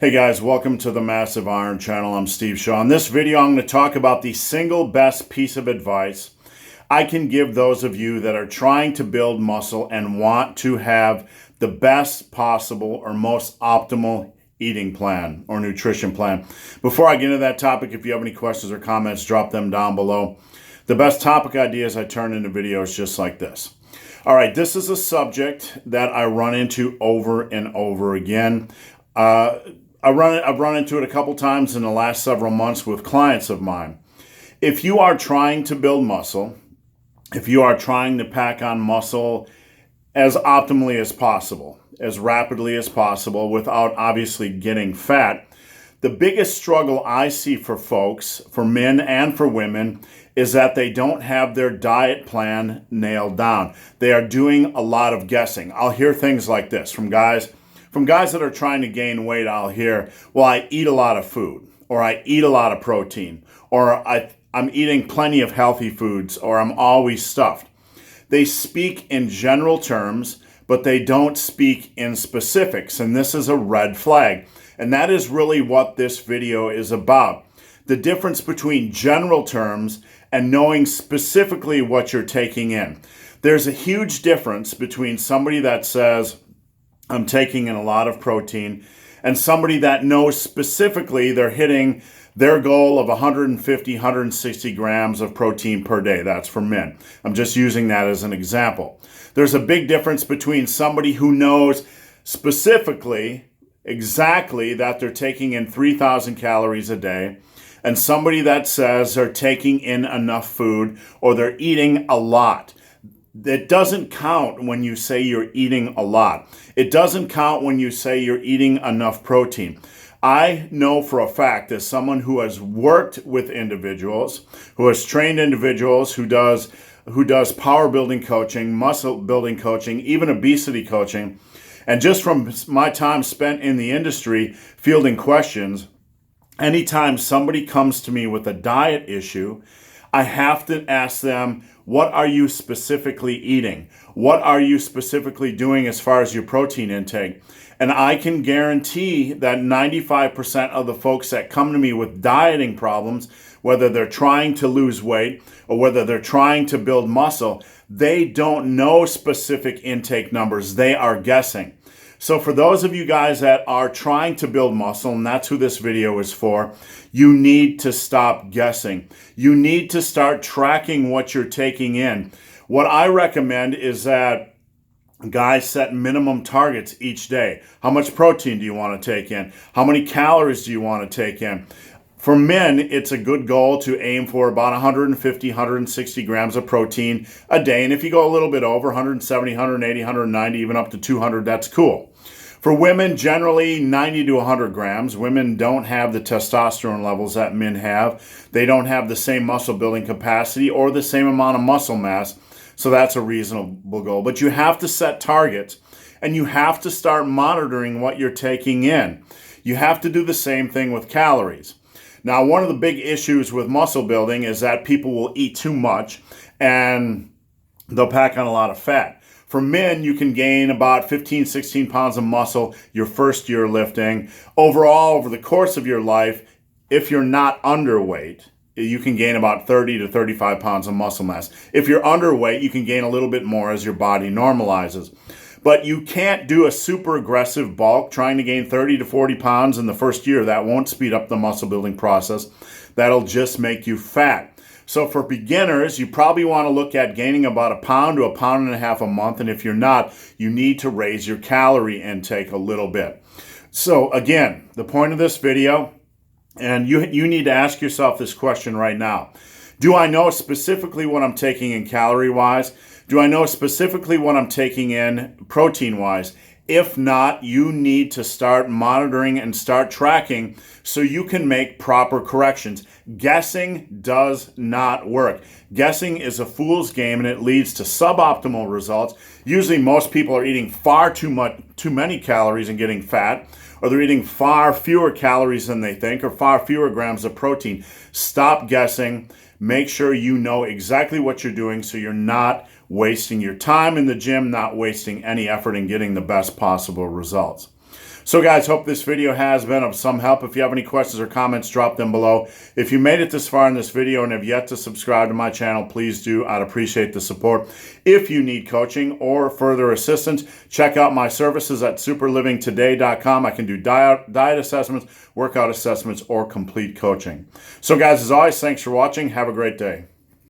Hey guys, welcome to the Massive Iron Channel. I'm Steve Shaw. In this video, I'm going to talk about the single best piece of advice I can give those of you that are trying to build muscle and want to have the best possible or most optimal eating plan or nutrition plan. Before I get into that topic, if you have any questions or comments, drop them down below. The best topic ideas I turn into videos just like this. All right, this is a subject that I run into over and over again. I've run into it a couple times in the last several months with clients of mine. If you are trying to build muscle, if you are trying to pack on muscle as optimally as possible, as rapidly as possible, without obviously getting fat, the biggest struggle I see for folks, for men and for women, is that they don't have their diet plan nailed down. They are doing a lot of guessing. I'll hear things like this from guys that are trying to gain weight. I'll hear, well, I eat a lot of food, or I eat a lot of protein, or I'm eating plenty of healthy foods, or I'm always stuffed. They speak in general terms, but they don't speak in specifics, and this is a red flag. And that is really what this video is about. The difference between general terms and knowing specifically what you're taking in. There's a huge difference between somebody that says, I'm taking in a lot of protein, and somebody that knows specifically they're hitting their goal of 150, 160 grams of protein per day. That's for men. I'm just using that as an example. There's a big difference between somebody who knows specifically, exactly that they're taking in 3,000 calories a day, and somebody that says they're taking in enough food or they're eating a lot. It doesn't count when you say you're eating a lot. It doesn't count when you say you're eating enough protein. I know for a fact, as someone who has worked with individuals, who has trained individuals, who does power building coaching, muscle building coaching, even obesity coaching, and just from my time spent in the industry fielding questions, anytime somebody comes to me with a diet issue, I have to ask them, what are you specifically eating? What are you specifically doing as far as your protein intake? And I can guarantee that 95% of the folks that come to me with dieting problems, whether they're trying to lose weight or whether they're trying to build muscle, they don't know specific intake numbers. They are guessing. So for those of you guys that are trying to build muscle, and that's who this video is for, you need to stop guessing. You need to start tracking what you're taking in. What I recommend is that guys set minimum targets each day. How much protein do you want to take in? How many calories do you want to take in? For men, it's a good goal to aim for about 150, 160 grams of protein a day. And if you go a little bit over 170, 180, 190, even up to 200, that's cool. For women, generally 90 to 100 grams. Women don't have the testosterone levels that men have. They don't have the same muscle building capacity or the same amount of muscle mass. So that's a reasonable goal. But you have to set targets and you have to start monitoring what you're taking in. You have to do the same thing with calories. Now, one of the big issues with muscle building is that people will eat too much and they'll pack on a lot of fat. For men, you can gain about 15, 16 pounds of muscle your first year lifting. Overall, over the course of your life, if you're not underweight, you can gain about 30 to 35 pounds of muscle mass. If you're underweight, you can gain a little bit more as your body normalizes. But you can't do a super aggressive bulk trying to gain 30 to 40 pounds in the first year. That won't speed up the muscle building process. That'll just make you fat. So for beginners, you probably want to look at gaining about a pound to a pound and a half a month. And if you're not, you need to raise your calorie intake a little bit. So again, the point of this video, and you need to ask yourself this question right now. Do I know specifically what I'm taking in calorie-wise? Do I know specifically what I'm taking in protein-wise? If not, you need to start monitoring and start tracking so you can make proper corrections. Guessing does not work. Guessing is a fool's game and it leads to suboptimal results. Usually most people are eating far too many calories and getting fat, or they're eating far fewer calories than they think, or far fewer grams of protein. Stop guessing. Make sure you know exactly what you're doing so you're not wasting your time in the gym, not wasting any effort in getting the best possible results. So guys, hope this video has been of some help. If you have any questions or comments, drop them below. If you made it this far in this video and have yet to subscribe to my channel, please do. I'd appreciate the support. If you need coaching or further assistance, check out my services at superlivingtoday.com. I can do diet assessments, workout assessments, or complete coaching. So guys, as always, thanks for watching. Have a great day.